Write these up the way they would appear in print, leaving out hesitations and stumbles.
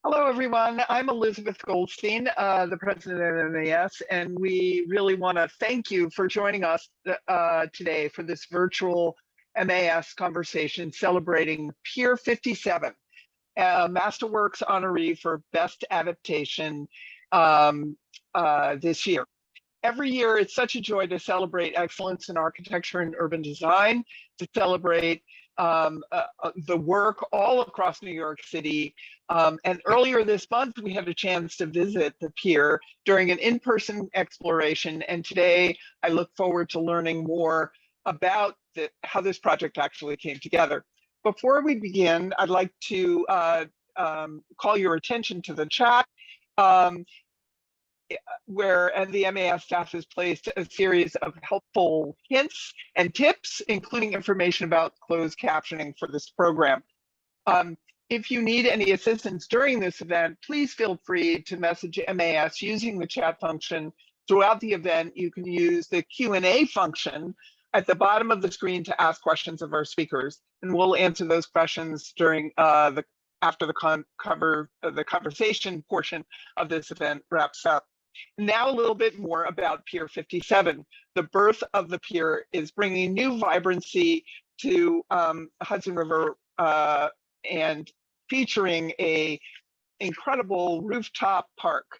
Hello, everyone. I'm Elizabeth Goldstein, the president of MAS, and we really want to thank you for joining us today for this virtual MAS conversation celebrating Pier 57, MASterworks honoree for Best Adaptation this year. Every year, it's such a joy to celebrate excellence in architecture and urban design, to celebrate the work all across New York City. And earlier this month, we had a chance to visit the Pier during an in-person exploration. And today, I look forward to learning more about how this project actually came together. Before we begin, I'd like to call your attention to the chat. Where the MAS staff has placed a series of helpful hints and tips, including information about closed captioning for this program. If you need any assistance during this event, please feel free to message MAS using the chat function. Throughout the event, you can use the Q&A function at the bottom of the screen to ask questions of our speakers, and we'll answer those questions during after the conversation portion of this event wraps up. Now a little bit more about Pier 57. The birth of the Pier is bringing new vibrancy to Hudson River and featuring a incredible rooftop park,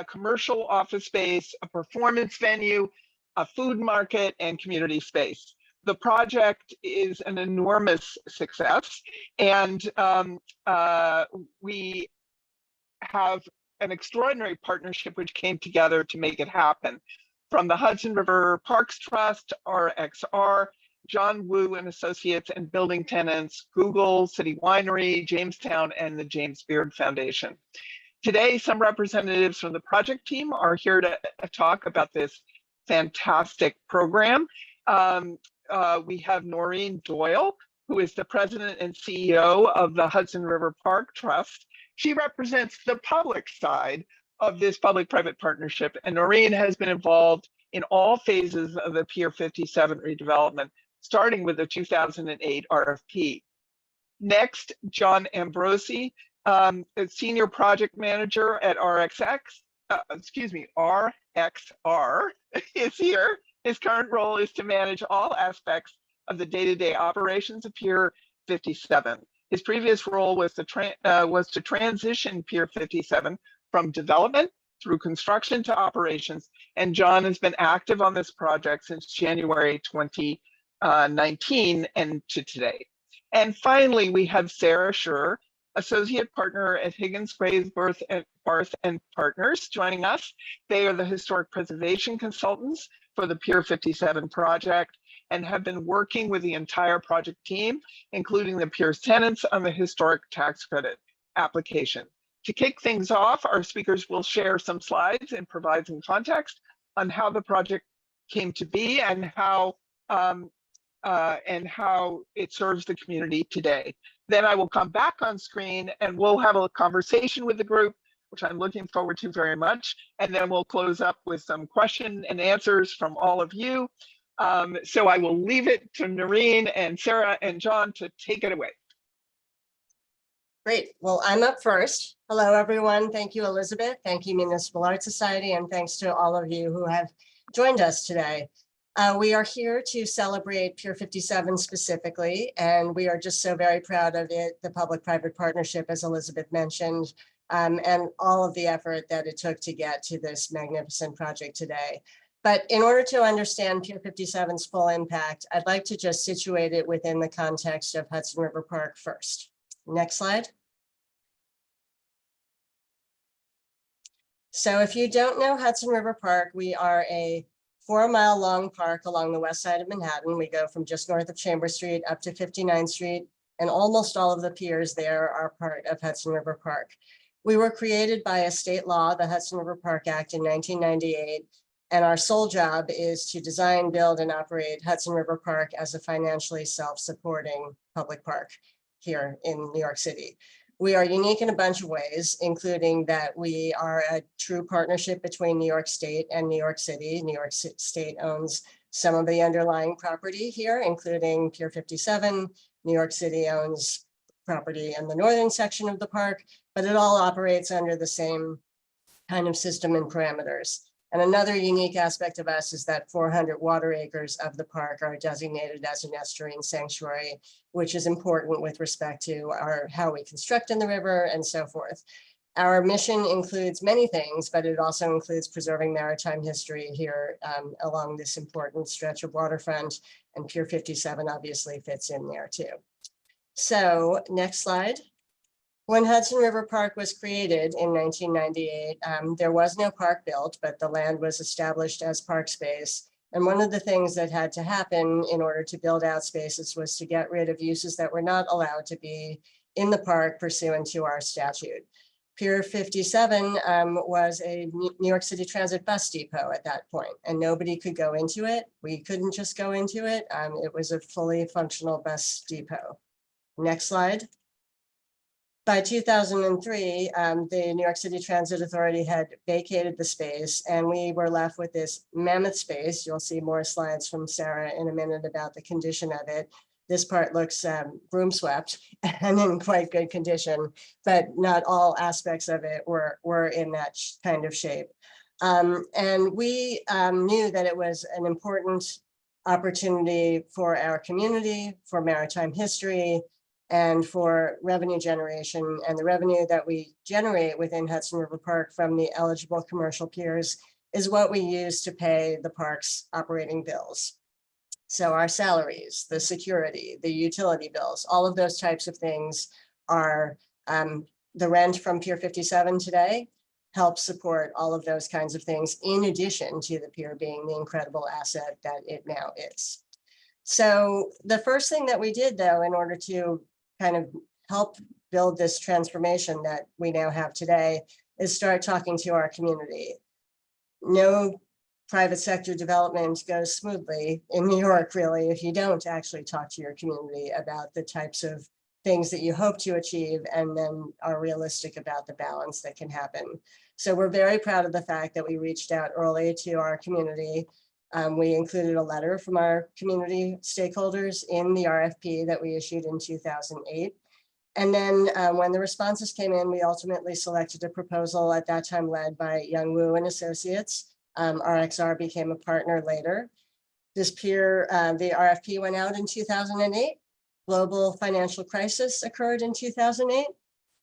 commercial office space, a performance venue, a food market, and community space. The project is an enormous success, and we have an extraordinary partnership which came together to make it happen. From the Hudson River Park Trust, RXR, John Woo and Associates and building tenants, Google, City Winery, Jamestown, and the James Beard Foundation. Today, some representatives from the project team are here to talk about this fantastic program. We have Noreen Doyle, who is the president and CEO of the Hudson River Park Trust. She represents the public side of this public-private partnership, and Noreen has been involved in all phases of the Pier 57 redevelopment, starting with the 2008 RFP. Next, John Ambrosi, senior project manager at RXR, is here. His current role is to manage all aspects of the day-to-day operations of Pier 57. His previous role was to transition Pier 57 from development through construction to operations, and John has been active on this project since January 2019 and to today. And finally, we have Sarah Schur, associate partner at Higgins Quasebarth Partners, joining us. They are the historic preservation consultants for the Pier 57 project, and have been working with the entire project team, including the Pier's tenants, on the historic tax credit application. To kick things off, our speakers will share some slides and provide some context on how the project came to be and how it serves the community today. Then I will come back on screen and we'll have a conversation with the group, which I'm looking forward to very much. And then we'll close up with some question and answers from all of you. So I will leave it to Noreen and Sarah and John to take it away. Great. Well, I'm up first. Hello, everyone. Thank you, Elizabeth. Thank you, Municipal Art Society, and thanks to all of you who have joined us today. We are here to celebrate Pier 57 specifically, and we are just so very proud of it, the public-private partnership, as Elizabeth mentioned, and all of the effort that it took to get to this magnificent project today. But in order to understand Pier 57's full impact, I'd like to just situate it within the context of Hudson River Park first. Next slide. So if you don't know Hudson River Park, we are a 4-mile long park along the west side of Manhattan. We go from just north of Chambers Street up to 59th Street, and almost all of the piers there are part of Hudson River Park. We were created by a state law, the Hudson River Park Act in 1998, and our sole job is to design, build, and operate Hudson River Park as a financially self-supporting public park here in New York City. We are unique in a bunch of ways, including that we are a true partnership between New York State and New York City. New York State owns some of the underlying property here, including Pier 57. New York City owns property and the northern section of the park, but it all operates under the same kind of system and parameters. And another unique aspect of us is that 400 water acres of the park are designated as an estuarine sanctuary, which is important with respect to how we construct in the river and so forth. Our mission includes many things, but it also includes preserving maritime history here along this important stretch of waterfront, and Pier 57 obviously fits in there too. So next slide. When Hudson River Park was created in 1998, there was no park built, but the land was established as park space. And one of the things that had to happen in order to build out spaces was to get rid of uses that were not allowed to be in the park pursuant to our statute. Pier 57 was a New York City Transit bus depot at that point, and nobody could go into it. We couldn't just go into it. It was a fully functional bus depot. Next slide. By 2003, the New York City Transit Authority had vacated the space, and we were left with this mammoth space. You'll see more slides from Sarah in a minute about the condition of it. This part looks broom swept and in quite good condition, but not all aspects of it were in that kind of shape. And we knew that it was an important opportunity for our community, for maritime history, and for revenue generation. And the revenue that we generate within Hudson River Park from the eligible commercial piers is what we use to pay the park's operating bills. So our salaries, the security, the utility bills, all of those types of things are the rent from Pier 57 today helps support all of those kinds of things, in addition to the pier being the incredible asset that it now is. So the first thing that we did, though, in order to kind of help build this transformation that we now have today, is start talking to our community. No private sector development goes smoothly in New York, really, if you don't actually talk to your community about the types of things that you hope to achieve and then are realistic about the balance that can happen. So we're very proud of the fact that we reached out early to our community. We included a letter from our community stakeholders in the RFP that we issued in 2008. And then when the responses came in, we ultimately selected a proposal at that time led by Young Woo and Associates. RXR became a partner later. This pier, the RFP went out in 2008. Global financial crisis occurred in 2008.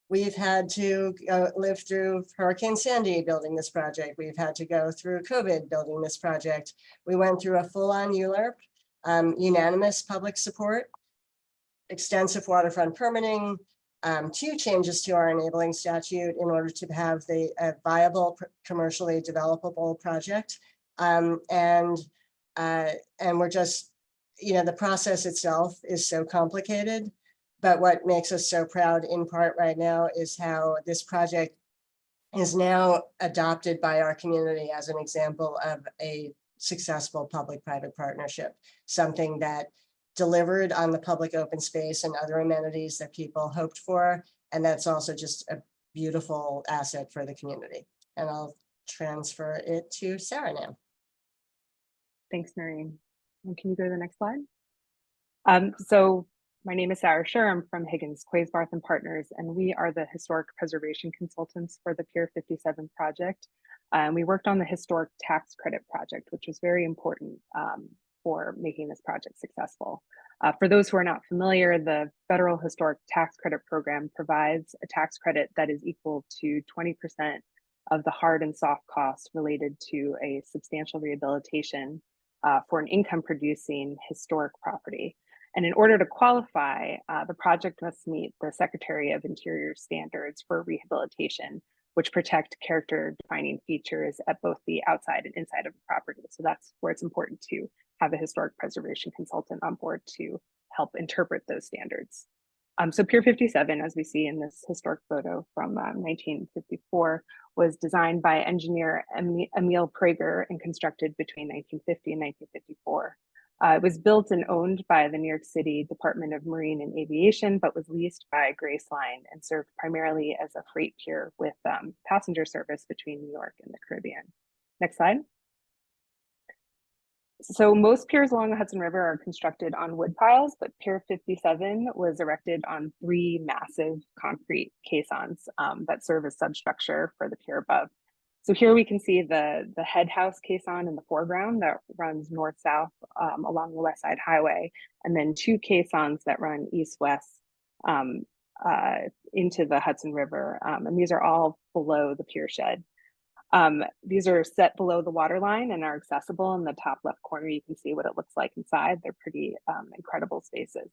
We've had to live through Hurricane Sandy building this project. We've had to go through COVID building this project. We went through a full-on ULURP, unanimous public support, extensive waterfront permitting, 2 changes to our enabling statute in order to have a viable, commercially developable project. And we're just, the process itself is so complicated. But what makes us so proud in part right now is how this project is now adopted by our community as an example of a successful public-private partnership, something that delivered on the public open space and other amenities that people hoped for. And that's also just a beautiful asset for the community. And I'll transfer it to Sarah now. Thanks, Noreen. And can you go to the next slide? So my name is Sarah Scher. I'm from Higgins Quasebarth Partners, and we are the historic preservation consultants for the Pier 57 project. We worked on the historic tax credit project, which was very important for making this project successful. For those who are not familiar, the Federal Historic Tax Credit Program provides a tax credit that is equal to 20% of the hard and soft costs related to a substantial rehabilitation for an income-producing historic property. And in order to qualify, the project must meet the Secretary of Interior standards for rehabilitation, which protect character-defining features at both the outside and inside of the property. So that's where it's important to have a historic preservation consultant on board to help interpret those standards. So Pier 57, as we see in this historic photo from 1954, was designed by engineer Emil Prager and constructed between 1950 and 1954. It was built and owned by the New York City Department of Marine and Aviation, but was leased by Grace Line and served primarily as a freight pier with passenger service between New York and the Caribbean. Next slide. So most piers along the Hudson River are constructed on wood piles, but Pier 57 was erected on 3 massive concrete caissons that serve as substructure for the pier above. So here we can see the head house caisson in the foreground that runs north-south along the West Side Highway, and then 2 caissons that run east-west into the Hudson River. And these are all below the pier shed. These are set below the water line and are accessible. In the top left corner, you can see what it looks like inside. They're pretty incredible spaces.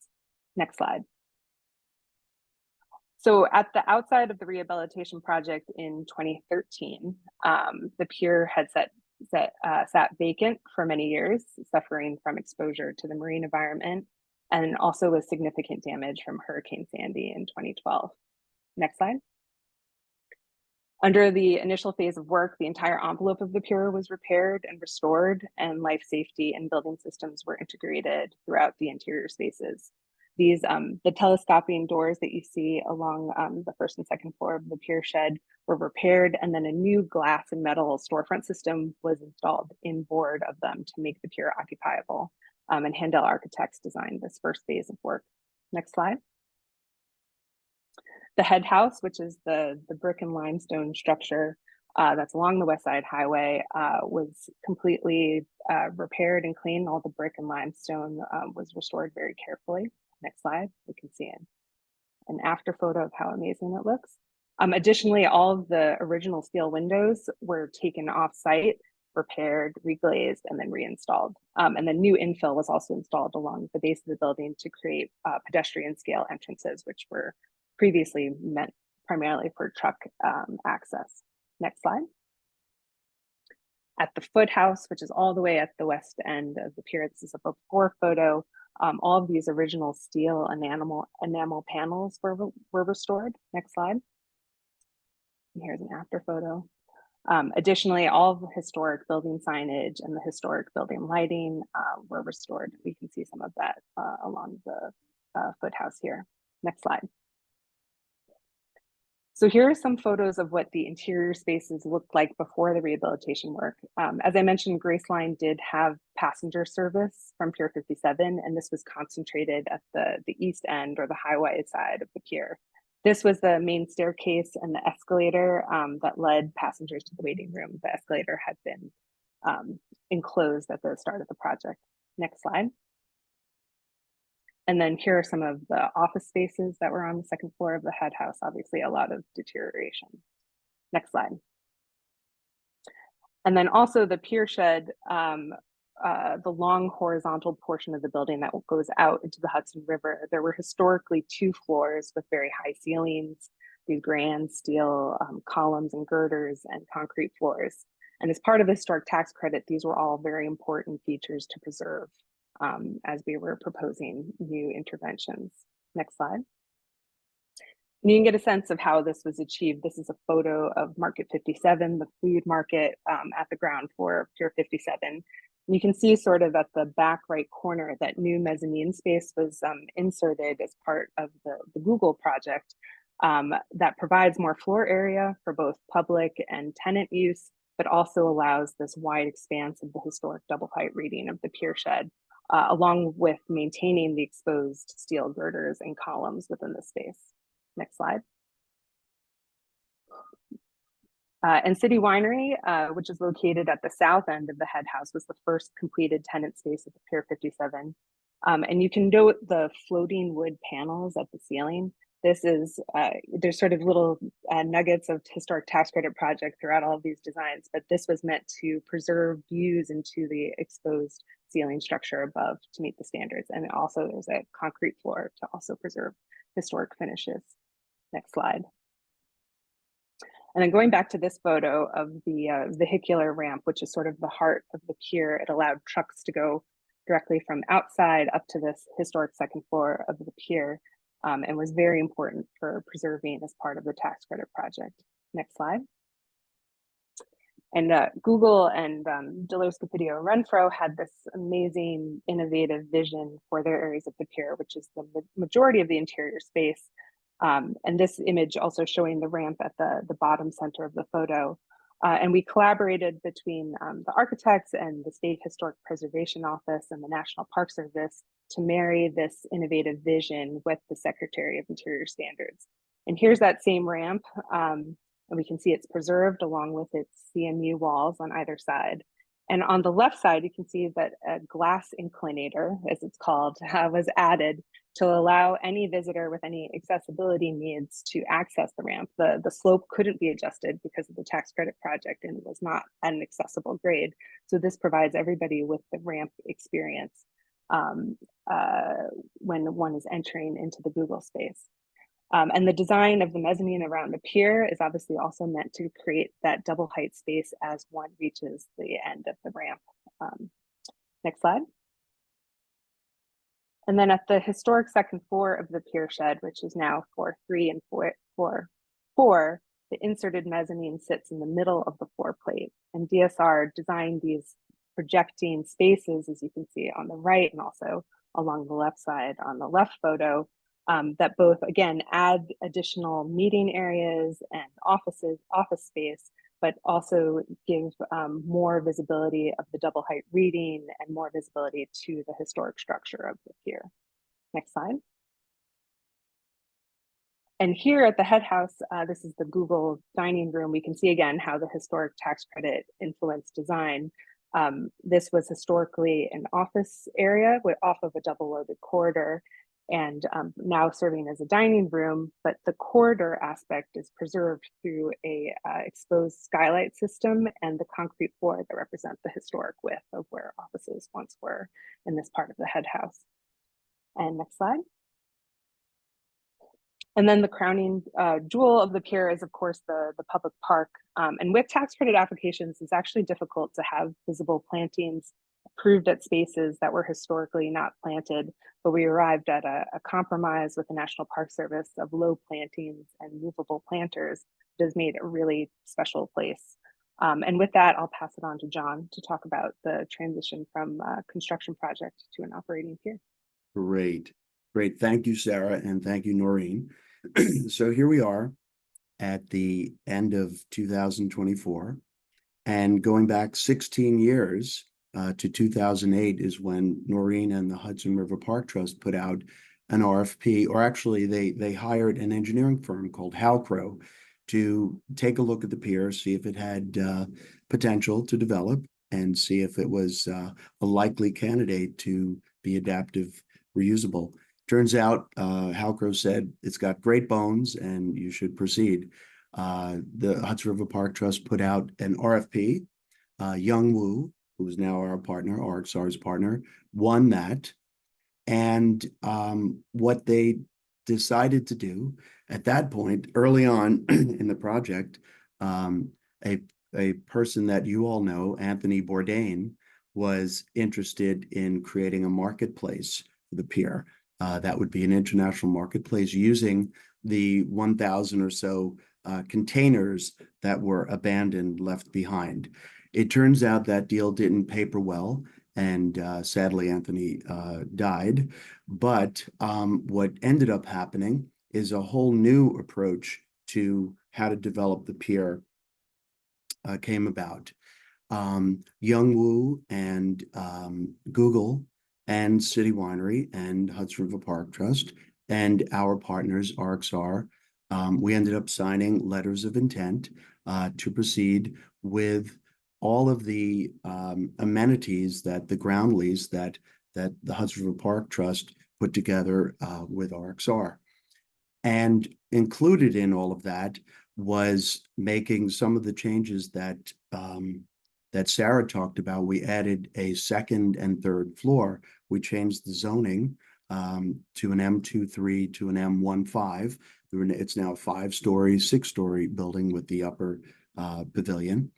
Next slide. So at the outside of the rehabilitation project in 2013, the pier had sat vacant for many years, suffering from exposure to the marine environment, and also with significant damage from Hurricane Sandy in 2012. Next slide. Under the initial phase of work, the entire envelope of the pier was repaired and restored, and life safety and building systems were integrated throughout the interior spaces. These, the telescoping doors that you see along the first and second floor of the pier shed were repaired, and then a new glass and metal storefront system was installed in board of them to make the pier occupiable. And Handel Architects designed this first phase of work. Next slide. The head house, which is the brick and limestone structure that's along the West Side Highway, was completely repaired and cleaned. All the brick and limestone was restored very carefully. Next slide, you can see an after photo of how amazing it looks. Additionally, all of the original steel windows were taken off site, repaired, reglazed, and then reinstalled. And then new infill was also installed along the base of the building to create pedestrian scale entrances, which were previously meant primarily for truck access. Next slide. At the foothouse, which is all the way at the west end of the pier, this is a before photo. All of these original steel enamel panels were restored. Next slide. And here's an after photo. Additionally, all of the historic building signage and the historic building lighting were restored. We can see some of that along the foothouse here. Next slide. So here are some photos of what the interior spaces looked like before the rehabilitation work. As I mentioned, Graceline did have passenger service from Pier 57, and this was concentrated at the east end or the highway side of the pier. This was the main staircase and the escalator that led passengers to the waiting room. The escalator had been enclosed at the start of the project. Next slide. And then here are some of the office spaces that were on the second floor of the head house. Obviously, a lot of deterioration. Next slide. And then also the pier shed, the long horizontal portion of the building that goes out into the Hudson River. There were historically 2 floors with very high ceilings, these grand steel columns and girders and concrete floors. And as part of the historic tax credit, these were all very important features to preserve as we were proposing new interventions. Next slide. And you can get a sense of how this was achieved. This is a photo of Market 57, the food market at the ground floor of Pier 57. And you can see sort of at the back right corner that new mezzanine space was inserted as part of the Google project that provides more floor area for both public and tenant use, but also allows this wide expanse of the historic double height reading of the pier shed, along with maintaining the exposed steel girders and columns within the space. Next slide. And City Winery, which is located at the south end of the head house, was the first completed tenant space at the Pier 57. And you can note the floating wood panels at the ceiling. This is, there's sort of little nuggets of historic tax credit project throughout all of these designs, but this was meant to preserve views into the exposed ceiling structure above to meet the standards. And also there's a concrete floor to also preserve historic finishes. Next slide. And then going back to this photo of the vehicular ramp, which is sort of the heart of the pier, it allowed trucks to go directly from outside up to this historic second floor of the pier, and was very important for preserving as part of the tax credit project. Next slide. And Google and Deleuze Capidio Renfro had this amazing innovative vision for their areas of the pier, which is the majority of the interior space. And this image also showing the ramp at the bottom center of the photo And we collaborated between the architects and the State Historic Preservation Office and the National Park Service to marry this innovative vision with the Secretary of Interior standards. And here's that same ramp. And we can see it's preserved along with its CMU walls on either side. And on the left side, you can see that a glass inclinator, as it's called, was added to allow any visitor with any accessibility needs to access the ramp. The slope couldn't be adjusted because of the tax credit project and was not at an accessible grade. So this provides everybody with the ramp experience when one is entering into the Google space. And the design of the mezzanine around the pier is obviously also meant to create that double height space as one reaches the end of the ramp. Next slide. And then at the historic second floor of the pier shed, which is now floor 3 and floor 4, the inserted mezzanine sits in the middle of the floor plate. And DSR designed these projecting spaces, as you can see on the right and also along the left side on the left photo, that both, again, add additional meeting areas and office space, but also give more visibility of the double height reading and more visibility to the historic structure of the pier. Next slide. And here at the head house, this is the Google dining room. We can see again how the historic tax credit influenced design. This was historically an office area off of a double loaded corridor, and now serving as a dining room, but the corridor aspect is preserved through a exposed skylight system and the concrete floor that represent the historic width of where offices once were in this part of the head house. And next slide. And then the crowning jewel of the pier is, of course, the public park. And with tax credit applications, it's actually difficult to have visible plantings approved at spaces that were historically not planted, but we arrived at a compromise with the National Park Service of low plantings and movable planters that has made a really special place. And with that, I'll pass it on to John to talk about the transition from a construction project to an operating pier. Great. Thank you, Sarah, and thank you, Noreen. So here we are at the end of 2024, and going back 16 years, to 2008 is when Noreen and the Hudson River Park Trust put out an RFP, or actually they hired an engineering firm called Halcro to take a look at the pier, see if it had potential to develop, and see if it was a likely candidate to be adaptive reusable. Turns out Halcro said it's got great bones and you should proceed. The Hudson River Park Trust put out an RFP. Young Woo, who is now our partner, RXR's partner, won that. And what they decided to do at that point, early on in the project, a person that you all know, Anthony Bourdain, was interested in creating a marketplace for the pier. That would be an international marketplace using the 1,000 or so containers that were abandoned, left behind. It turns out that deal didn't paper well, and sadly, Anthony died. But what ended up happening is a whole new approach to how to develop the pier came about. Young Woo and Google and City Winery and Hudson River Park Trust and our partners, RXR, we ended up signing letters of intent to proceed with all of the amenities that the ground lease that the Hudson River Park Trust put together with RXR. And included in all of that was making some of the changes that that Sarah talked about. We added a second and third floor. We changed the zoning to an M23 to an M15. It's now a 5-story, 6-story building with the upper pavilion.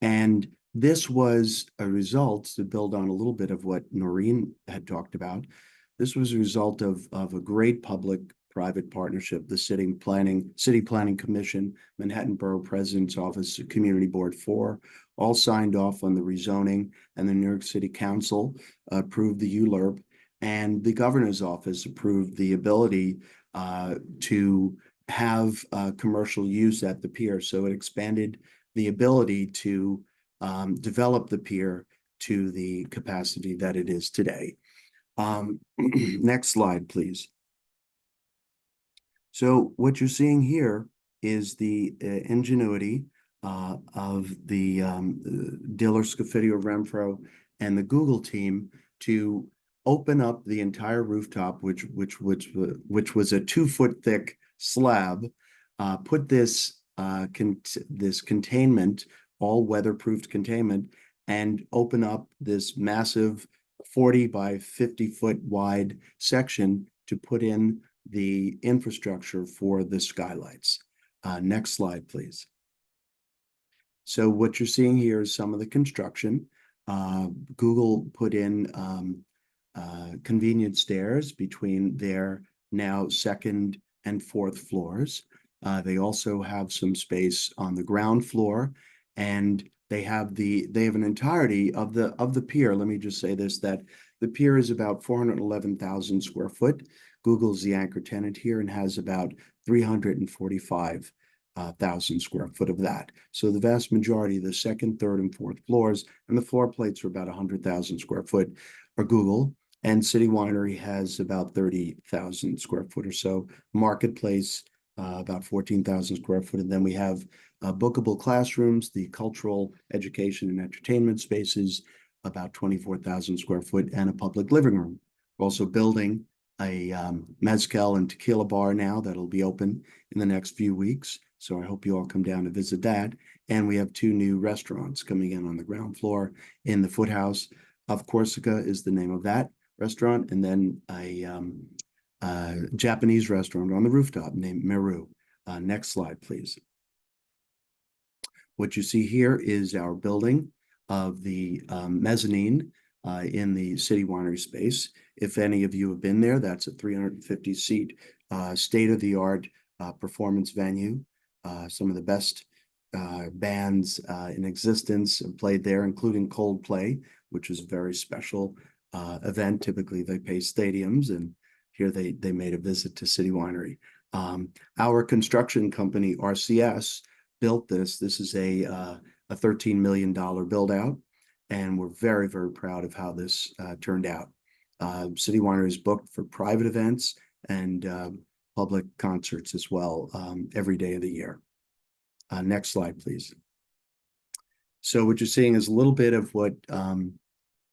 And this was a result, to build on a little bit of what Noreen had talked about, this was a result of a great public-private partnership. The City Planning Commission, Manhattan Borough President's Office, Community Board 4, all signed off on the rezoning, and the New York City Council approved the ULURP, and the Governor's Office approved the ability to have commercial use at the pier. So it expanded the ability to develop the pier to the capacity that it is today. Next slide, please. So what you're seeing here is the ingenuity of the Diller, Scofidio, Renfro, and the Google team to open up the entire rooftop, which was a 2-foot thick slab, put this this containment, all weatherproofed containment, and open up this massive 40 by 50 foot wide section to put in the infrastructure for the skylights. Next slide, please. So what you're seeing here is some of the construction. Google put in convenient stairs between their now 2nd and 4th floors. They also have some space on the ground floor, and they have an entirety of the pier. Let me just say this, that the pier is about 411,000 square foot. Google's the anchor tenant here and has about 345,000 square foot of that. So the vast majority of the 2nd, 3rd, and 4th floors, and the floor plates are about 100,000 square foot, are Google. And City Winery has about 30,000 square foot or so. Marketplace, about 14,000 square foot. And then we have bookable classrooms, the cultural, education, and entertainment spaces, about 24,000 square foot, and a public living room. We're also building a mezcal and tequila bar now that'll be open in the next few weeks. So I hope you all come down to visit that. And we have 2 new restaurants coming in on the ground floor. In the Foothouse of Corsica is the name of that restaurant, and then a Japanese restaurant on the rooftop named Meru. Next slide, please. What you see here is our building of the mezzanine in the City Winery space. If any of you have been there, that's a 350-seat state-of-the-art performance venue. Some of the best bands in existence have played there, including Coldplay, which is a very special event. Typically, they pay stadiums, and here they made a visit to City Winery. Our construction company, RCS, built this. This is a $13 million build out, and we're very, very proud of how this turned out. City Winery is booked for private events and public concerts as well every day of the year. Next slide, please. So what you're seeing is a little bit of what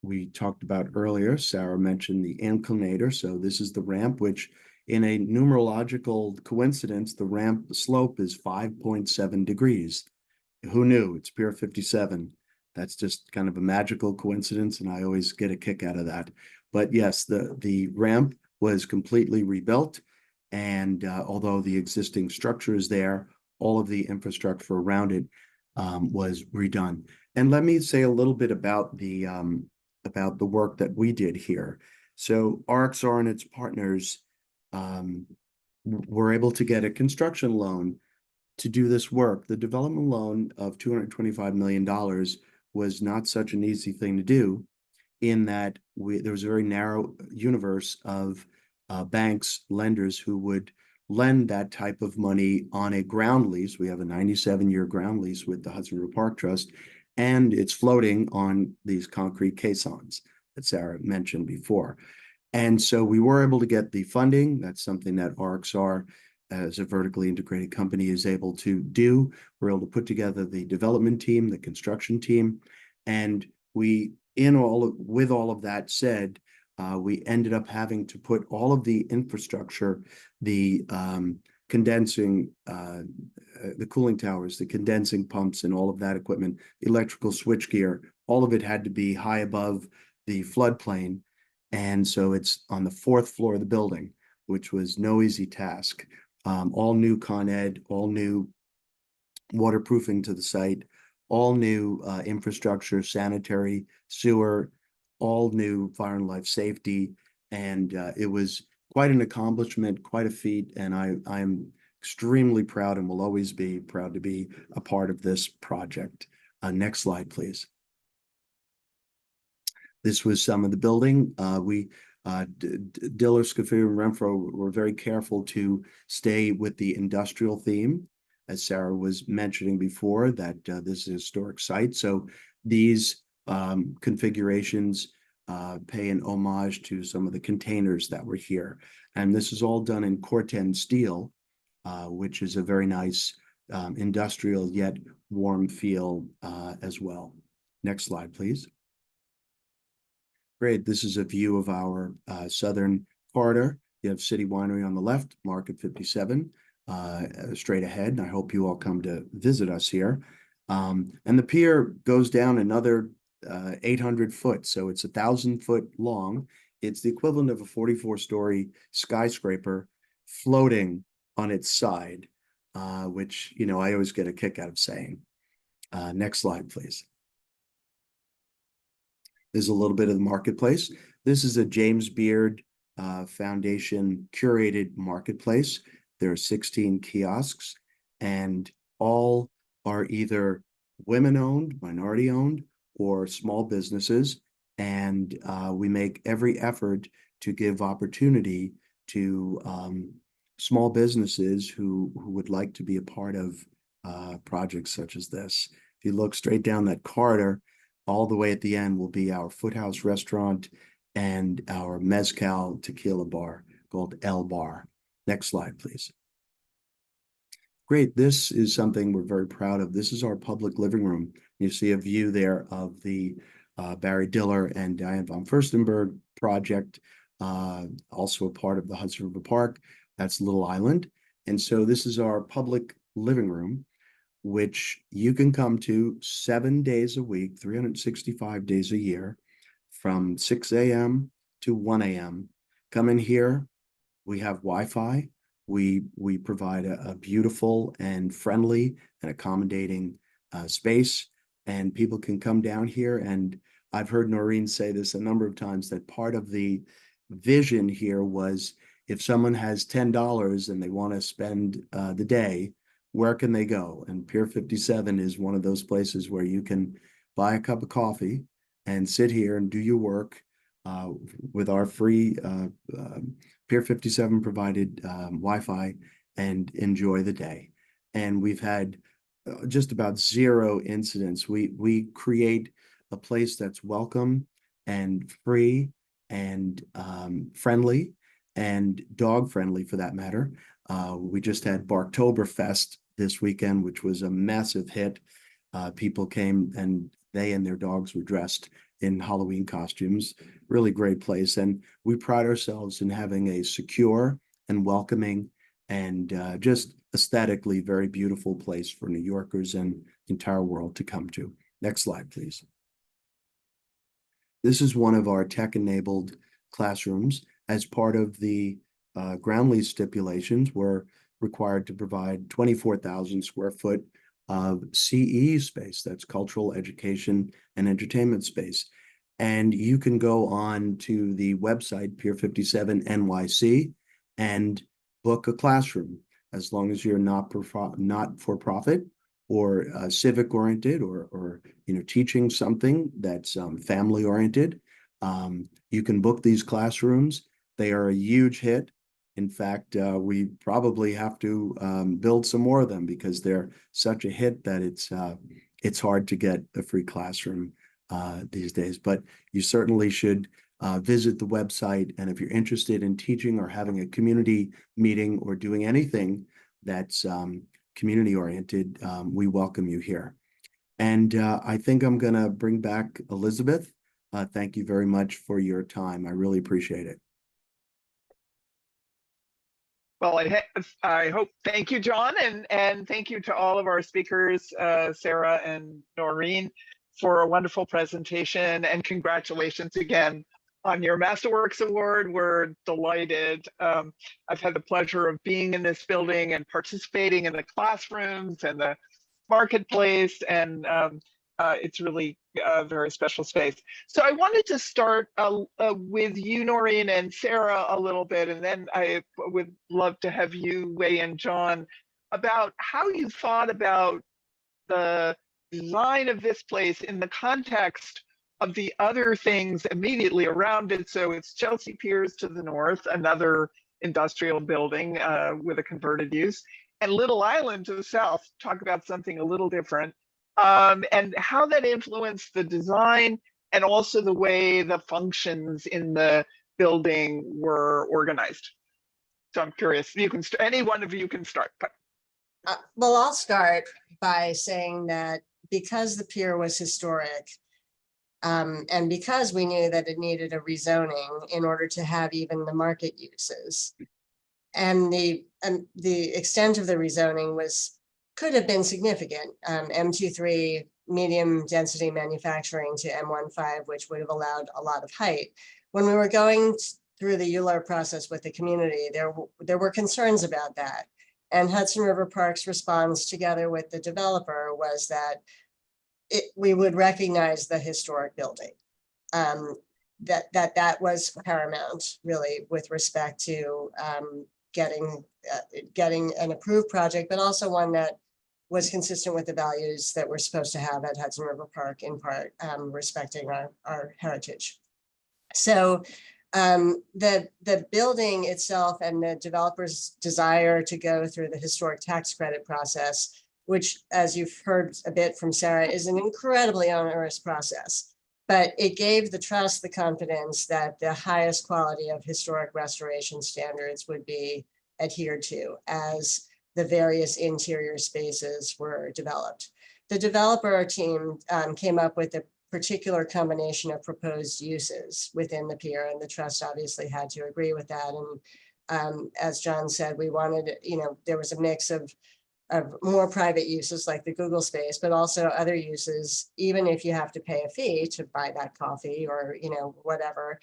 we talked about earlier. Sarah mentioned the inclinator. So this is the ramp, which in a numerological coincidence, the ramp slope is 5.7 degrees. Who knew? It's Pier 57. That's just kind of a magical coincidence, and I always get a kick out of that. But yes, the ramp was completely rebuilt, and although the existing structure is there, all of the infrastructure around it was redone. And let me say a little bit about the work that we did here. So RXR and its partners were able to get a construction loan to do this work. The development loan of $225 million was not such an easy thing to do, in that there was a very narrow universe of banks, lenders who would lend that type of money on a ground lease. We have a 97-year ground lease with the Hudson River Park Trust, and it's floating on these concrete caissons that Sarah mentioned before. And so we were able to get the funding. That's something that RXR, as a vertically integrated company, is able to do. We're able to put together the development team, the construction team, and with all of that said, we ended up having to put all of the infrastructure, the condensing, the cooling towers, the condensing pumps, and all of that equipment, the electrical switchgear, all of it had to be high above the floodplain. And so it's on the 4th floor of the building, which was no easy task. All new Con Ed, all new waterproofing to the site, all new infrastructure, sanitary, sewer, all new fire and life safety. And it was quite an accomplishment, quite a feat. And I am extremely proud and will always be proud to be a part of this project. Next slide, please. This was some of the building. Diller, Scofidio, and Renfro were very careful to stay with the industrial theme. as Sarah was mentioning before, that this is a historic site. So these configurations pay an homage to some of the containers that were here. And this is all done in Corten steel, which is a very nice industrial yet warm feel as well. Next slide, please. Great. This is a view of our southern corridor. You have City Winery on the left, Market 57 straight ahead. And I hope you all come to visit us here. And the pier goes down another 800 foot. So it's 1,000 foot long. It's the equivalent of a 44-story skyscraper floating on its side, which, you know, I always get a kick out of saying. Next slide, please. There's a little bit of the marketplace. This is a James Beard Foundation curated marketplace. There are 16 kiosks, and all are either women-owned, minority-owned, or small businesses. And we make every effort to give opportunity to small businesses who would like to be a part of projects such as this. If you look straight down that corridor, all the way at the end will be our Foothouse restaurant and our mezcal tequila bar called El Bar. Next slide, please. Great. This is something we're very proud of. This is our public living room. You see a view there of the Barry Diller and Diane von Furstenberg project, also a part of the Hudson River Park. That's Little Island. And so this is our public living room, which you can come to 7 days a week, 365 days a year, from 6 a.m. to 1 a.m. Come in here. We have Wi-Fi. We provide a beautiful and friendly and accommodating space, and people can come down here. And I've heard Noreen say this a number of times, that part of the vision here was, if someone has $10 and they want to spend the day, where can they go? And Pier 57 is one of those places where you can buy a cup of coffee and sit here and do your work with our free Pier 57 provided Wi-Fi and enjoy the day. And we've had just about 0 incidents. We create a place that's welcome and free and friendly and dog friendly for that matter. We just had Barktoberfest this weekend, which was a massive hit. People came and they and their dogs were dressed in Halloween costumes. Really great place. And we pride ourselves in having a secure and welcoming and just aesthetically very beautiful place for New Yorkers and the entire world to come to. Next slide, please. This is one of our tech-enabled classrooms. As part of the ground lease stipulations, we're required to provide 24,000 square foot of CE space. That's cultural, education, and entertainment space. And you can go on to the website, Pier 57 NYC, and book a classroom, as long as you're not for profit or civic oriented or teaching something that's family oriented. You can book these classrooms. They are a huge hit. In fact, we probably have to build some more of them because they're such a hit that it's hard to get a free classroom these days. But you certainly should visit the website. And if you're interested in teaching or having a community meeting or doing anything that's community oriented, we welcome you here. And I think I'm going to bring back Elizabeth. Thank you very much for your time. I really appreciate it. Well, I hope, thank you, John, and thank you to all of our speakers, Sarah and Noreen, for a wonderful presentation, and congratulations again on your MASterworks Award. We're delighted. I've had the pleasure of being in this building and participating in the classrooms and the marketplace, and it's really a very special space. So I wanted to start with you, Noreen, and Sarah a little bit, and then I would love to have you weigh in, John, about how you thought about the design of this place in the context of the other things immediately around it. So it's Chelsea Piers to the north, another industrial building with a converted use. and Little Island to the south talk about something a little different, and how that influenced the design and also the way the functions in the building were organized. So I'm curious, you can, any one of you can start. But Well, I'll start by saying that because the pier was historic, and because we knew that it needed a rezoning in order to have even the market uses, and the extent of the rezoning could have been significant. M23 medium density manufacturing to M15, which would have allowed a lot of height. When we were going through the ULAR process with the community, there were concerns about that. And Hudson River Park's response, together with the developer, was that we would recognize the historic building. That was paramount, really, with respect to getting an approved project, but also one that was consistent with the values that we're supposed to have at Hudson River Park, in part respecting our heritage. So the building itself and the developer's desire to go through the historic tax credit process, which, as you've heard a bit from Sarah, is an incredibly onerous process, but it gave the trust the confidence that the highest quality of historic restoration standards would be adhered to as the various interior spaces were developed. The developer team came up with a particular combination of proposed uses within the pier, and the trust obviously had to agree with that. And as John said, we wanted, there was a mix of more private uses like the Google space, but also other uses, even if you have to pay a fee to buy that coffee or, whatever,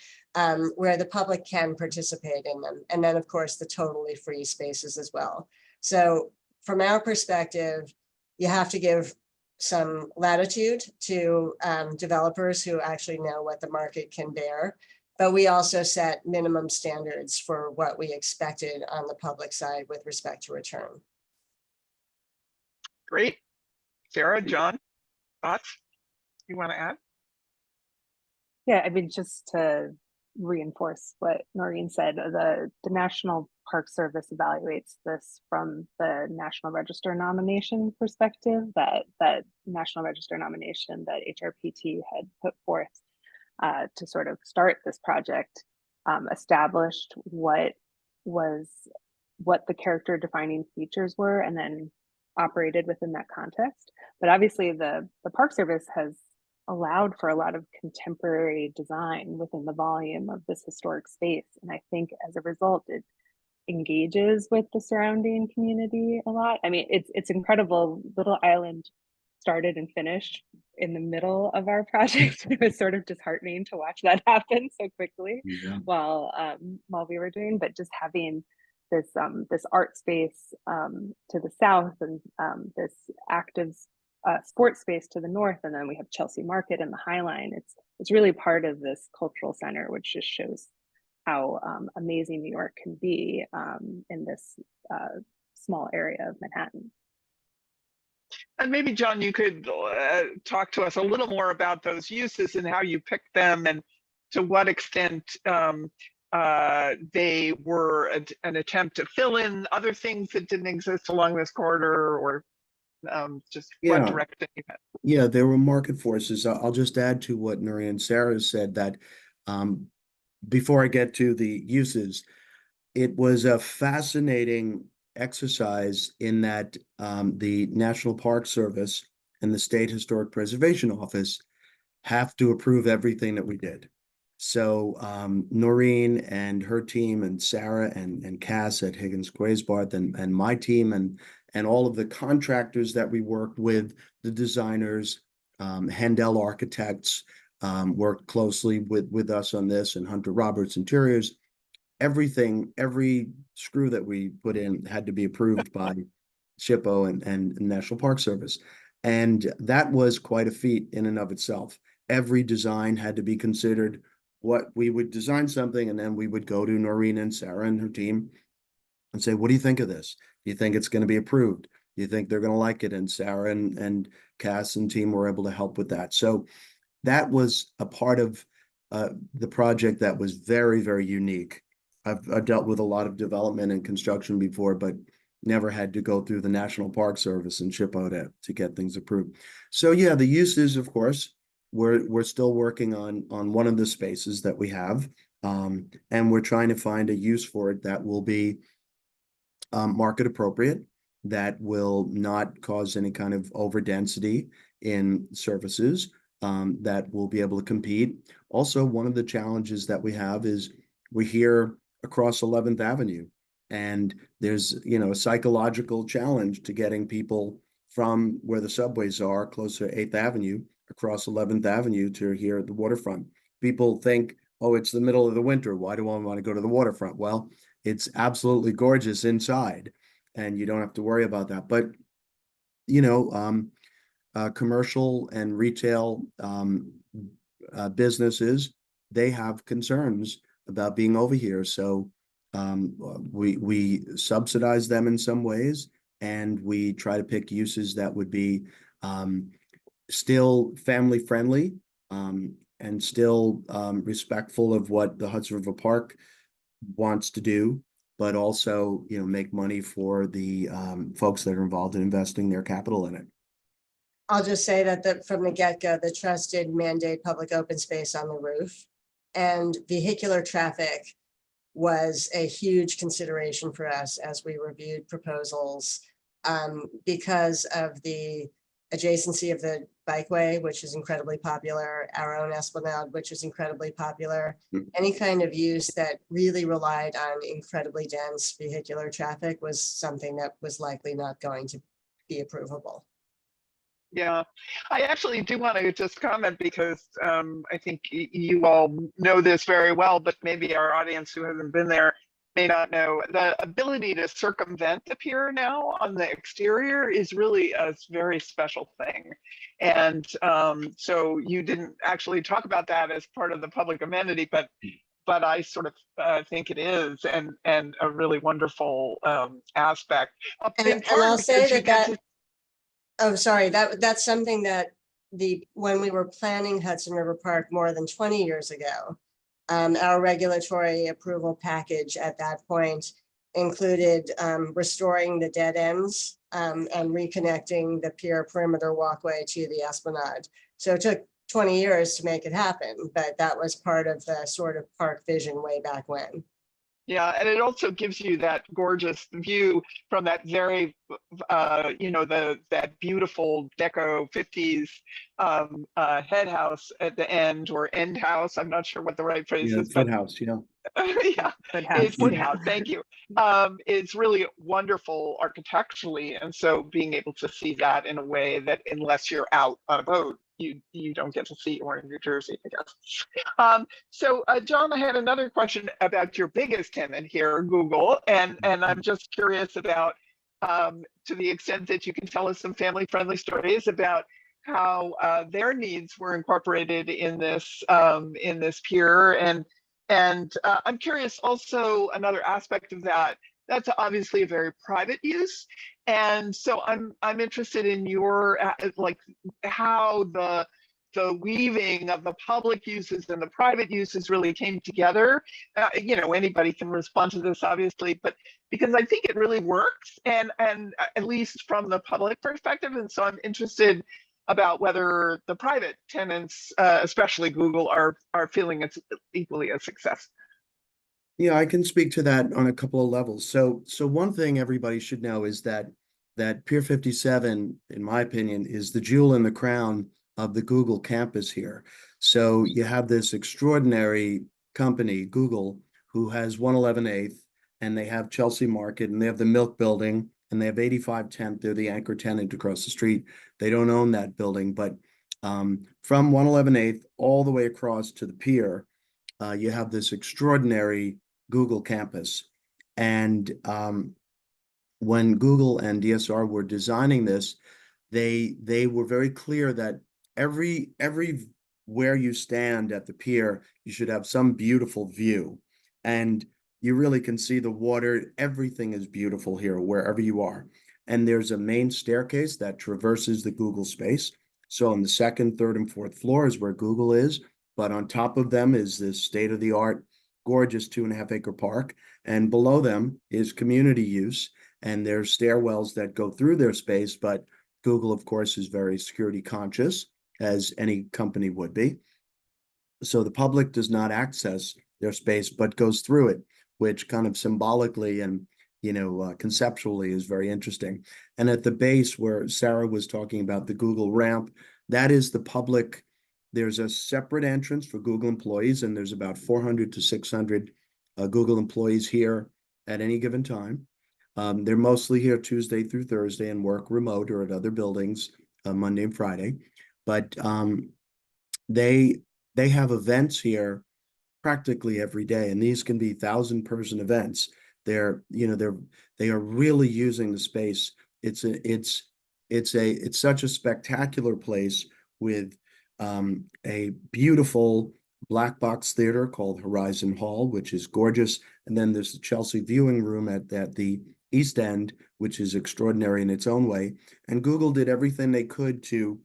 where the public can participate in them. And then, of course, the totally free spaces as well. So from our perspective, you have to give some latitude to developers who actually know what the market can bear. But we also set minimum standards for what we expected on the public side with respect to return. great. Sarah, John, thoughts you want to add? Yeah, I mean, just to reinforce what Noreen said, the National Park Service evaluates this from the National Register nomination perspective, that National Register nomination that HRPT had put forth to sort of start this project, established what the character defining features were, and then operated within that context. But obviously the Park Service has allowed for a lot of contemporary design within the volume of this historic space. And I think as a result, it engages with the surrounding community a lot. I mean, it's incredible. Little Island started and finished in the middle of our project. It was sort of disheartening to watch that happen so quickly while we were doing, but just having this art space to the south and this active sports space to the north, and then we have Chelsea Market and the High Line. It's really part of this cultural center, which just shows how amazing New York can be in this small area of Manhattan. And maybe, John, you could talk to us a little more about those uses and how you picked them, and to what extent they were an attempt to fill in other things that didn't exist along this corridor, or just what direction you had. Yeah, there were market forces. I'll just add to what Noreen and Sarah said that before I get to the uses, it was a fascinating exercise in that the National Park Service and the State Historic Preservation Office have to approve everything that we did. So Noreen and her team and Sarah and Cass at Higgins Quasebarth and my team and all of the contractors that we worked with, the designers, Handel Architects worked closely with us on this, and Hunter Roberts Interiors. Every screw that we put in had to be approved by SHPO and National Park Service. And that was quite a feat in and of itself. Every design had to be considered. What we would design something, and then we would go to Noreen and Sarah and her team and say, what do you think of this? Do you think it's going to be approved? Do you think they're going to like it? And Sarah and Cass and team were able to help with that. So that was a part of the project that was very, very unique. I've dealt with a lot of development and construction before, but never had to go through the National Park Service and SHPO to get things approved. So yeah, the uses, of course, we're still working on one of the spaces that we have, and we're trying to find a use for it that will be market appropriate, that will not cause any kind of overdensity in services, that will be able to compete. Also, one of the challenges that we have is we're here across 11th Avenue, and there's, you know, a psychological challenge to getting people from where the subways are, closer to 8th Avenue, across 11th Avenue to here at the waterfront. People think, oh, it's the middle of the winter. Why do I want to go to the waterfront? Well, it's absolutely gorgeous inside, and you don't have to worry about that. But, you know, commercial and retail businesses, they have concerns about being over here. So we subsidize them in some ways, and we try to pick uses that would be still family friendly, and still respectful of what the Hudson River Park wants to do, but also, you know, make money for the folks that are involved in investing their capital in it. I'll just say that from the get-go, the trust did mandate public open space on the roof, and vehicular traffic was a huge consideration for us as we reviewed proposals, because of the adjacency of the bikeway, which is incredibly popular, our own esplanade, which is incredibly popular. Any kind of use that really relied on incredibly dense vehicular traffic was something that was likely not going to be approvable. Yeah, I actually do want to just comment because I think you all know this very well, but maybe our audience who hasn't been there may not know. The ability to circumvent the pier now on the exterior is really a very special thing. And so you didn't actually talk about that as part of the public amenity, but I sort of think it is, and a really wonderful aspect. And I'll say that oh, sorry, that's something that when we were planning Hudson River Park more than 20 years ago, our regulatory approval package at that point included restoring the dead ends and reconnecting the pier perimeter walkway to the esplanade. So it took 20 years to make it happen, but that was part of the sort of park vision way back when. Yeah, and it also gives you that gorgeous view from that very, you know, that beautiful deco 50s head house at the end, or end house. I'm not sure what the right phrase is. Foot house, yeah. Yeah, it's woodhouse. Thank you. It's really wonderful architecturally, and so being able to see that in a way that, unless you're out on a boat, you don't get to see, or in New Jersey, I guess. So John, I had another question about your biggest tenant here, Google, and I'm just curious about, to the extent that you can tell us some family-friendly stories about how their needs were incorporated in this pier, and I'm curious also another aspect of that. That's obviously a very private use, and so I'm interested in your like how the weaving of the public uses and the private uses really came together. You know, anybody can respond to this, obviously, but because I think it really works, and at least from the public perspective, and so I'm interested about whether the private tenants, especially Google, are feeling it's equally a success. Yeah, I can speak to that on a couple of levels. So one thing everybody should know is that Pier 57, in my opinion, is the jewel in the crown of the Google campus here. So you have this extraordinary company, Google, who has 111 8th, and they have Chelsea Market, and they have the Milk Building, and they have 85 10th. They're the anchor tenant across the street. They don't own that building, but from 111 8th all the way across to the pier, you have this extraordinary Google campus. And when Google and DSR were designing this, they were very clear that where you stand at the pier, you should have some beautiful view. And you really can see the water. Everything is beautiful here, wherever you are. And there's a main staircase that traverses the Google space. So on the second, third, and fourth floor is where Google is. But on top of them is this state-of-the-art, gorgeous 2.5 acre park. And below them is community use. and there's stairwells that go through their space, but Google, of course, is very security conscious, as any company would be. So the public does not access their space, but goes through it, which kind of symbolically and conceptually is very interesting. And at the base where Sarah was talking about the Google ramp, that is the public. There's a separate entrance for Google employees, and there's about 400 to 600 Google employees here at any given time. They're mostly here Tuesday through Thursday and work remote or at other buildings Monday and Friday. But they have events here practically every day, and these can be 1,000-person events. They are really using the space. It's such a spectacular place with a beautiful black box theater called Horizon Hall, which is gorgeous. And then there's the Chelsea viewing room at the East End, which is extraordinary in its own way. And Google did everything they could to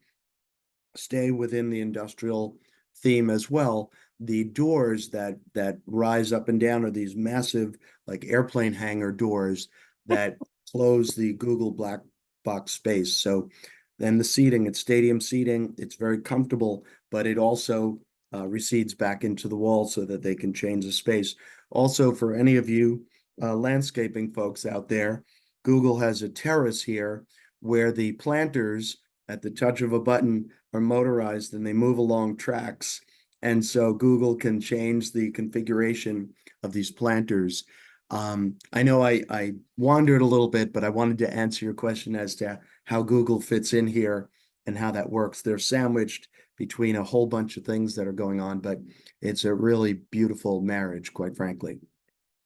stay within the industrial theme as well. The doors that rise up and down are these massive, like airplane hangar doors that close the Google black box space. So then the seating, it's stadium seating, it's very comfortable, but it also recedes back into the wall so that they can change the space. Also, for any of you landscaping folks out there, Google has a terrace here where the planters at the touch of a button are motorized and they move along tracks. And so Google can change the configuration of these planters. I know I wandered a little bit, but I wanted to answer your question as to how Google fits in here and how that works. They're sandwiched between a whole bunch of things that are going on, but it's a really beautiful marriage, quite frankly.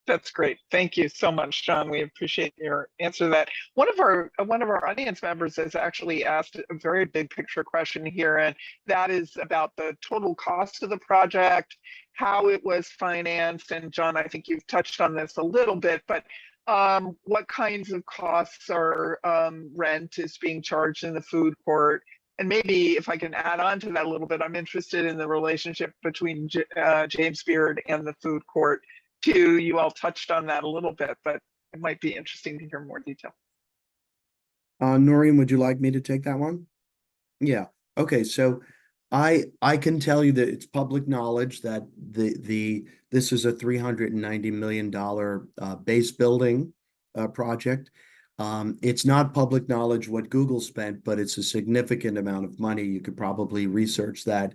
That's great. Thank you so much, John. We appreciate your answer to that. One of our audience members has actually asked a very big picture question here, and that is about the total cost of the project, how it was financed. And John, I think you've touched on this a little bit, but what kinds of costs or rent is being charged in the food court? And maybe if I can add on to that a little bit, I'm interested in the relationship between James Beard and the food court too. You all touched on that a little bit, but it might be interesting to hear more detail. Noreen, would you like me to take that one? Yeah. Okay. So I can tell you that it's public knowledge that this is a $390 million base building project. It's not public knowledge what Google spent, but it's a significant amount of money. You could probably research that.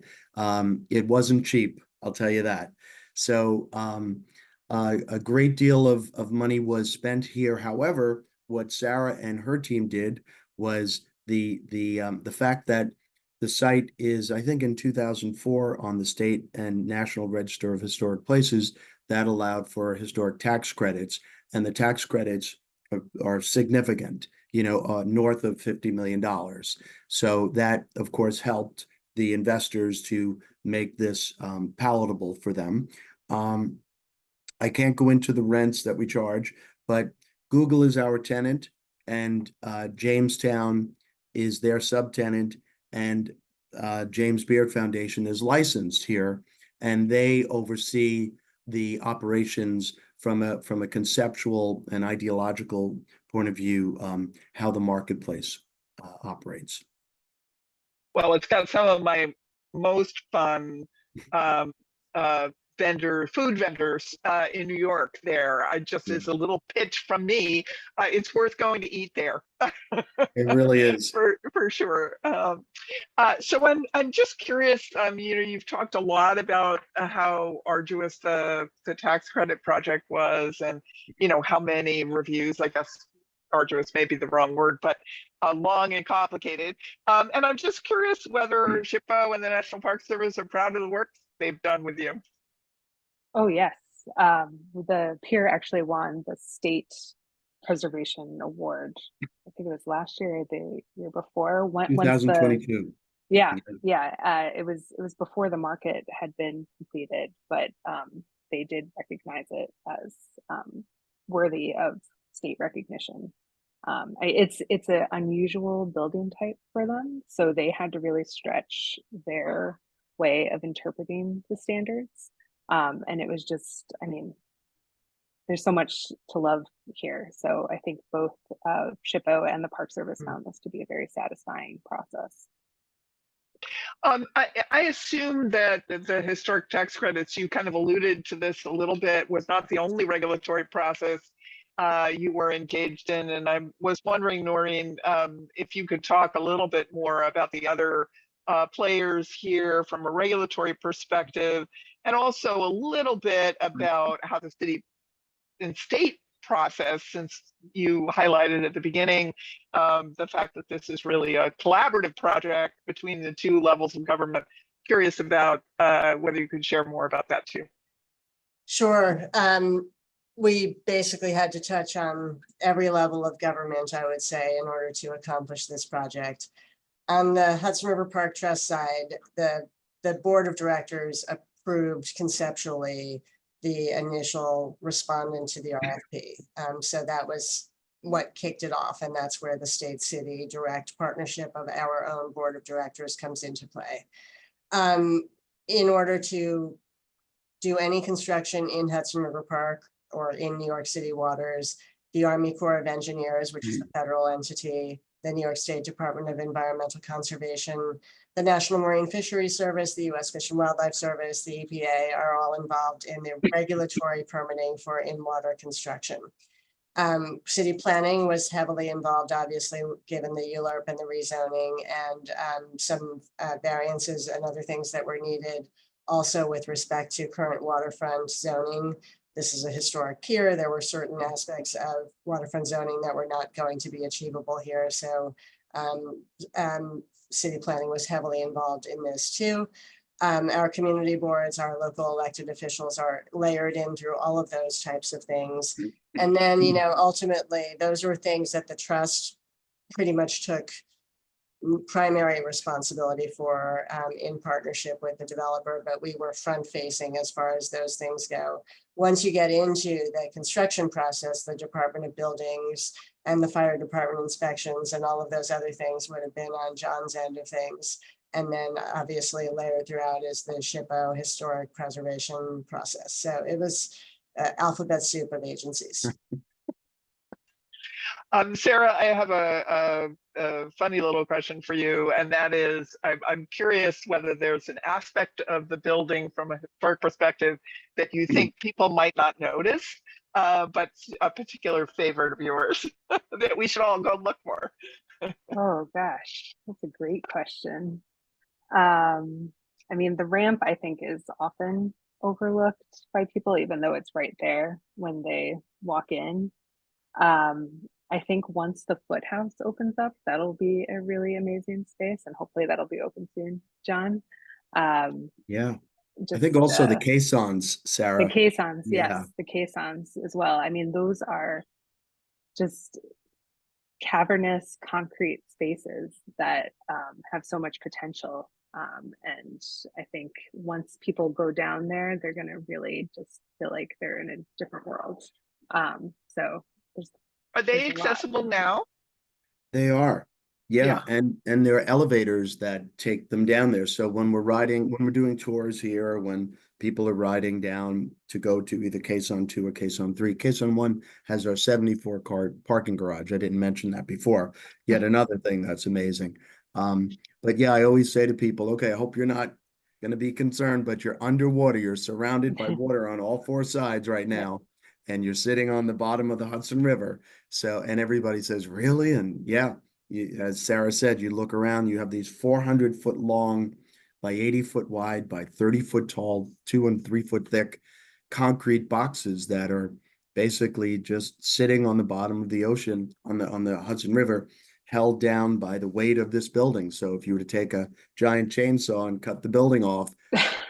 It wasn't cheap, I'll tell you that. So a great deal of money was spent here. However, what Sarah and her team did was the fact that the site is, I think, in 2004 on the State and National Register of Historic Places, that allowed for historic tax credits, and the tax credits are significant, north of $50 million. So that, of course, helped the investors to make this palatable for them. I can't go into the rents that we charge, but Google is our tenant, and Jamestown is their subtenant, and James Beard Foundation is licensed here, and they oversee the operations from a conceptual and ideological point of view, how the marketplace operates. Well, it's got some of my most fun food vendors in New York there. As a little pitch from me, it's worth going to eat there. It really is. For sure. So I'm just curious, you've talked a lot about how arduous the tax credit project was, and how many reviews, I guess arduous may be the wrong word, but long and complicated. And I'm just curious whether SHPO and the National Park Service are proud of the work they've done with you. Oh, yes. The Pier actually won the State Preservation Award. I think it was last year or the year before. 2022. Yeah. It was before the market had been completed, but they did recognize it as worthy of state recognition. It's an unusual building type for them, so they had to really stretch their way of interpreting the standards. And it was just, there's so much to love here. So I think both SHPO and the Park Service found this to be a very satisfying process. I assume that the historic tax credits, you kind of alluded to this a little bit, was not the only regulatory process you were engaged in. And I was wondering, Noreen, if you could talk a little bit more about the other players here from a regulatory perspective, and also a little bit about how the city and state process, since you highlighted at the beginning the fact that this is really a collaborative project between the two levels of government. Curious about whether you could share more about that too. Sure. We basically had to touch on every level of government, I would say, in order to accomplish this project. On the Hudson River Park Trust side, the board of directors approved conceptually the initial respondent to the RFP. So that was what kicked it off, and that's where the state-city direct partnership of our own board of directors comes into play. In order to do any construction in Hudson River Park or in New York City waters, the Army Corps of Engineers, which is a federal entity, the New York State Department of Environmental Conservation, the National Marine Fisheries Service, the U.S. Fish and Wildlife Service, the EPA are all involved in the regulatory permitting for in-water construction. City planning was heavily involved, obviously, given the ULURP and the rezoning, and some variances and other things that were needed also with respect to current waterfront zoning. This is a historic pier. There were certain aspects of waterfront zoning that were not going to be achievable here. So city planning was heavily involved in this too. Our community boards, our local elected officials are layered in through all of those types of things. And then, you know, ultimately, those were things that the trust pretty much took primary responsibility for in partnership with the developer, but we were front facing as far as those things go. Once you get into the construction process, the Department of Buildings and the fire department inspections and all of those other things would have been on John's end of things. And then obviously layered throughout is the SHPO historic preservation process. So it was alphabet soup of agencies. Sarah, I have a funny little question for you, and that is, I'm curious whether there's an aspect of the building from a historic perspective that you think people might not notice, but a particular favorite of yours that we should all go look for. Oh gosh, that's a great question. I mean, the ramp I think is often overlooked by people, even though it's right there when they walk in. I think once the foothouse opens up, that'll be a really amazing space, and hopefully that'll be open soon, John. Yeah. Just, I think also the caissons, Sarah. The caissons, Yeah. yes, the caissons as well. I mean, those are just cavernous concrete spaces that have so much potential. And I think once people go down there, they're going to really just feel like they're in a different world. So Are they accessible now? They are. Yeah. And there are elevators that take them down there. So when we're doing tours here, when people are riding down to go to either Caisson 2 or Caisson 3, Caisson 1 has our 74 car parking garage. I didn't mention that before. Yet another thing that's amazing. But yeah, I always say to people, okay, I hope you're not going to be concerned, but you're underwater. You're surrounded by water on all four sides right now. And you're sitting on the bottom of the Hudson River. So, and everybody says, really? And yeah, as Sarah said, you look around, you have these 400-foot long by 80-foot wide by 30-foot tall, 2 and 3 foot thick concrete boxes that are basically just sitting on the bottom of the ocean on the Hudson River, held down by the weight of this building. So if you were to take a giant chainsaw and cut the building off,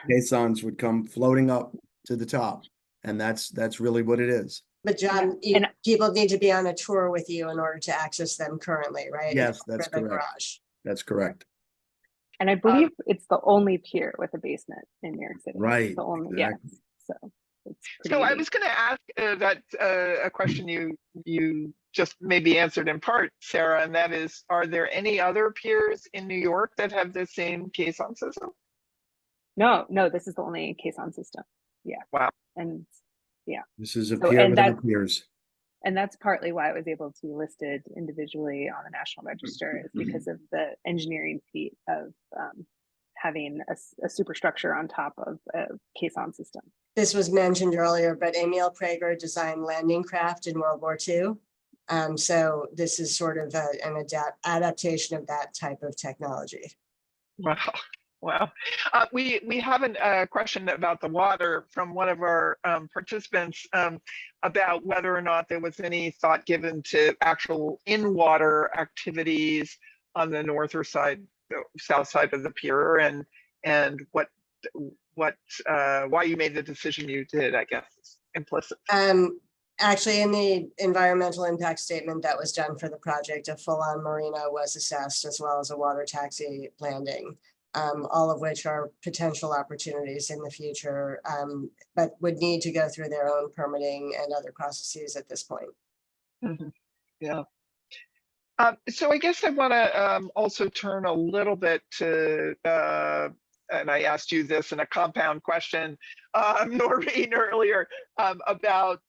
caissons would come floating up to the top. And that's really what it is. But John, people need to be on a tour with you in order to access them currently, right? Yes, that's correct. Garage. That's correct. And I believe it's the only pier with a basement in New York City. Right. The only, exactly. yeah. So I was going to ask that a question you just maybe answered in part, Sarah, and that is, are there any other piers in New York that have the same caisson system? No, this is the only caisson system. Yeah. Wow. And This is a So, pier and without that, piers. and that's partly why it was able to be listed individually on the National Register, is because of the engineering feat of having a superstructure on top of a caisson system. This was mentioned earlier, but Emil Prager designed landing craft in World War II. So this is sort of an adaptation of that type of technology. Wow. Wow. We have a question about the water from one of our participants about whether or not there was any thought given to actual in-water activities on the north or south side of the pier, and why you made the decision you did, I guess, is implicit. Actually, in the environmental impact statement that was done for the project, a full-on marina was assessed, as well as a water taxi landing, all of which are potential opportunities in the future, but would need to go through their own permitting and other processes at this point. Mm-hmm. Yeah. So I guess I want to also turn a little bit to, and I asked you this in a compound question, Noreen, earlier, about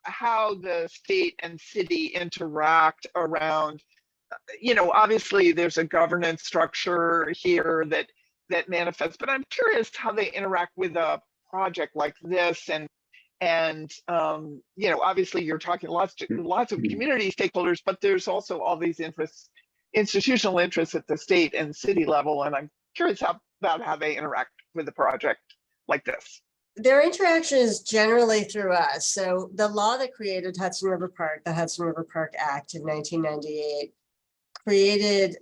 how the state and city interact around, obviously there's a governance structure here that manifests, but I'm curious how they interact with a project like this. And obviously you're talking lots of community stakeholders, but there's also all these institutional interests at the state and city level. And I'm curious about how they interact with a project like this. Their interaction is generally through us. So the law that created Hudson River Park, the Hudson River Park Act in 1998, created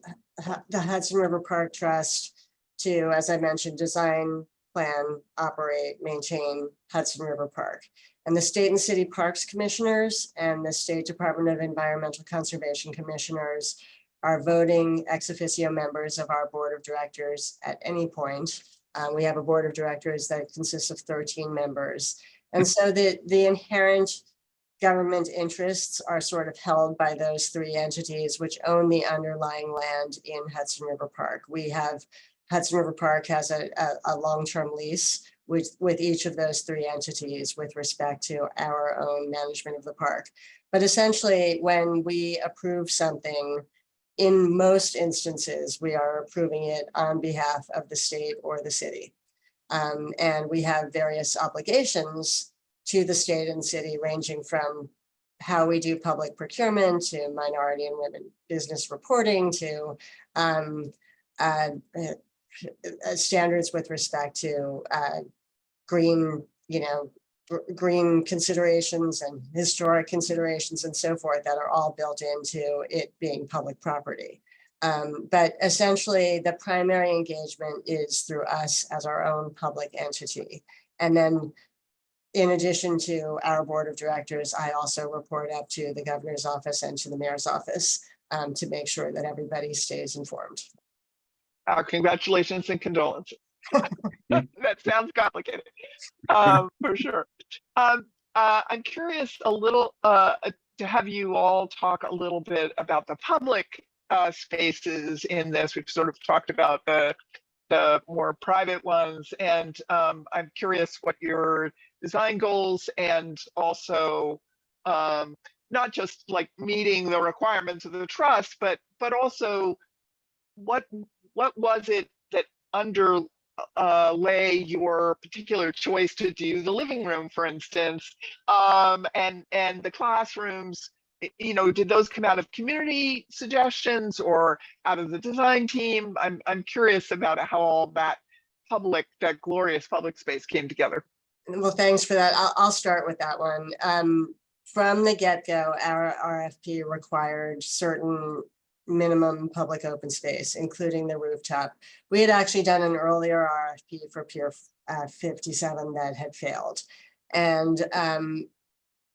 the Hudson River Park Trust to, as I mentioned, design, plan, operate, maintain Hudson River Park. And the state and city parks commissioners and the State Department of Environmental Conservation commissioners are voting ex officio members of our board of directors at any point. We have a board of directors that consists of 13 members. And so the inherent government interests are sort of held by those three entities which own the underlying land in Hudson River Park. Hudson River Park has a long-term lease with each of those three entities with respect to our own management of the park. But essentially, when we approve something, in most instances, we are approving it on behalf of the state or the city. And we have various obligations to the state and city, ranging from how we do public procurement to minority and women business reporting to standards with respect to green considerations and historic considerations and so forth that are all built into it being public property. But essentially, the primary engagement is through us as our own public entity. And then in addition to our board of directors, I also report up to the governor's office and to the mayor's office to make sure that everybody stays informed. Congratulations and condolences. That sounds complicated, for sure. I'm curious a little to have you all talk a little bit about the public spaces in this. We've sort of talked about the more private ones, and I'm curious what your design goals and also not just like meeting the requirements of the trust, but also what was it that underlay your particular choice to do the living room, for instance, and the classrooms? Did those come out of community suggestions or out of the design team? I'm curious about how all that glorious public space came together. Well, thanks for that. I'll start with that one. From the get-go, our RFP required certain minimum public open space, including the rooftop. We had actually done an earlier RFP for Pier 57 that had failed. And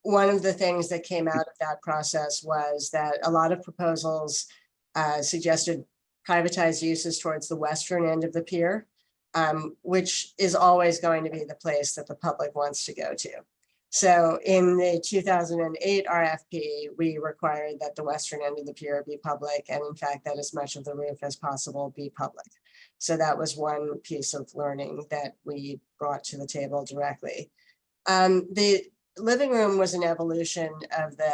one of the things that came out of that process was that a lot of proposals suggested privatized uses towards the western end of the pier, which is always going to be the place that the public wants to go to. So in the 2008 RFP, we required that the western end of the pier be public, and in fact, that as much of the roof as possible be public. So that was one piece of learning that we brought to the table directly. living room was an evolution of the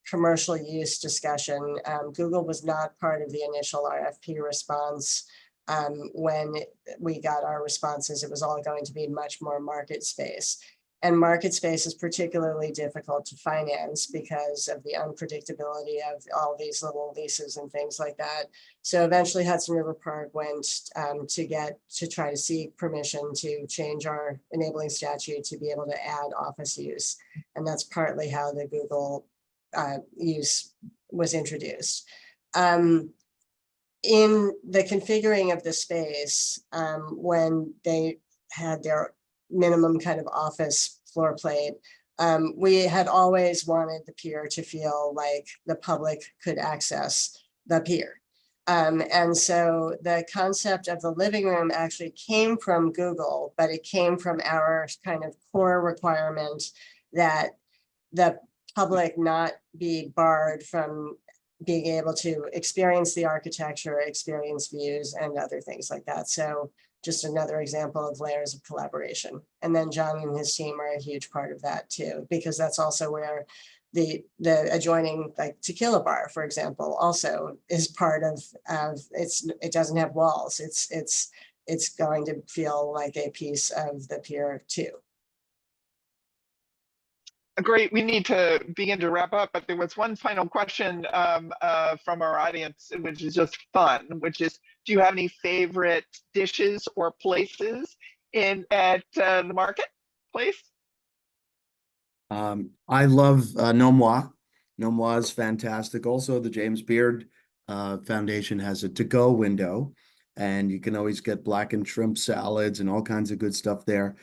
commercial use discussion. Google was not part of the initial RFP response. When we got our responses, it was all going to be much more market space. And market space is particularly difficult to finance because of the unpredictability of all these little leases and things like that. So eventually Hudson River Park went to try to seek permission to change our enabling statute to be able to add office use. And that's partly how the Google use was introduced. In the configuring of the space, when they had their minimum kind of office floor plate, we had always wanted the pier to feel like the public could access the pier. And so the concept of the living room actually came from Google, but it came from our kind of core requirement that the public not be barred from being able to experience the architecture, experience views, and other things like that. So just another example of layers of collaboration. And then John and his team are a huge part of that too, because that's also where the adjoining, like Tequila Bar, for example, also is part of it doesn't have walls. It's going to feel like a piece of the pier too. Great. We need to begin to wrap up, but there was one final question from our audience, which is just fun, which is, do you have any favorite dishes or places at the marketplace? I love Nomois. Nomois is fantastic. Also, the James Beard Foundation has a to-go window, and you can always get blackened shrimp salads and all kinds of good stuff there.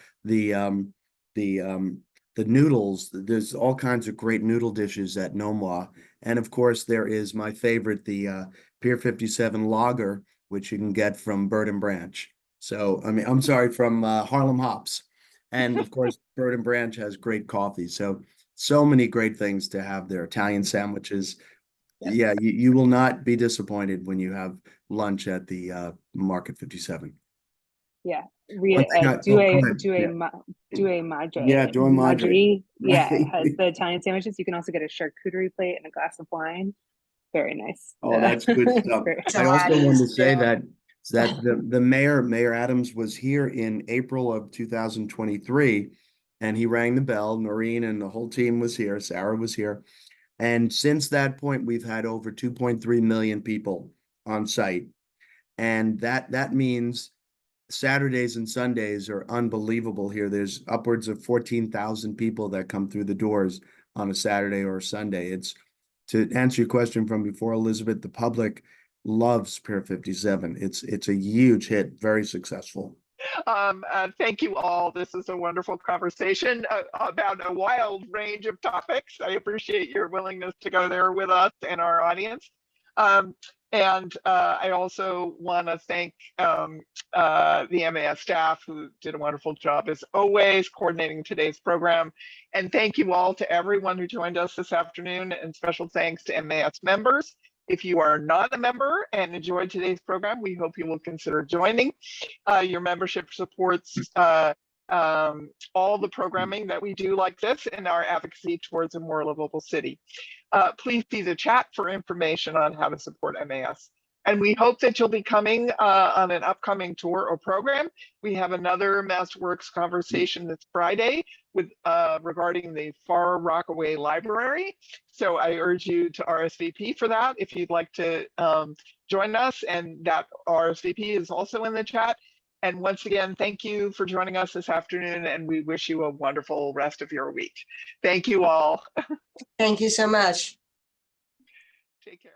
The noodles, there's all kinds of great noodle dishes at Nomois. And of course, there is my favorite, the Pier 57 lager, which you can get from Bird and Branch. So, I mean, I'm sorry, from Harlem Hops. And of course, Bird and Branch has great coffee. So many great things to have there. Italian sandwiches. Yeah, you will not be disappointed when you have lunch at the Market 57. Yeah, One thing do a Yeah, do a madre. Yeah, it has the Italian sandwiches. You can also get a charcuterie plate and a glass of wine. Very nice. Oh, that's good stuff. I also wanted to say that the Mayor Adams was here in April of 2023, and he rang the bell. Noreen and the whole team was here. Sarah was here. And since that point, we've had over 2.3 million people on site. And that means Saturdays and Sundays are unbelievable here. There's upwards of 14,000 people that come through the doors on a Saturday or a Sunday. It's, to answer your question from before, Elizabeth, the public loves Pier 57. It's a huge hit, very successful. Thank you all. This is a wonderful conversation about a wild range of topics. I appreciate your willingness to go there with us and our audience. And I also want to thank the MAS staff, who did a wonderful job as always coordinating today's program. And thank you all to everyone who joined us this afternoon, and special thanks to MAS members. If you are not a member and enjoyed today's program, we hope you will consider joining. Your membership supports all the programming that we do like this and our advocacy towards a more livable city. Please see the chat for information on how to support MAS. And we hope that you'll be coming on an upcoming tour or program. We have another MASterworks conversation this Friday with regarding the Far Rockaway Library. So I urge you to RSVP for that if you'd like to join us. And that RSVP is also in the chat. And once again, thank you for joining us this afternoon, and we wish you a wonderful rest of your week. Thank you all. Thank you so much. Take care.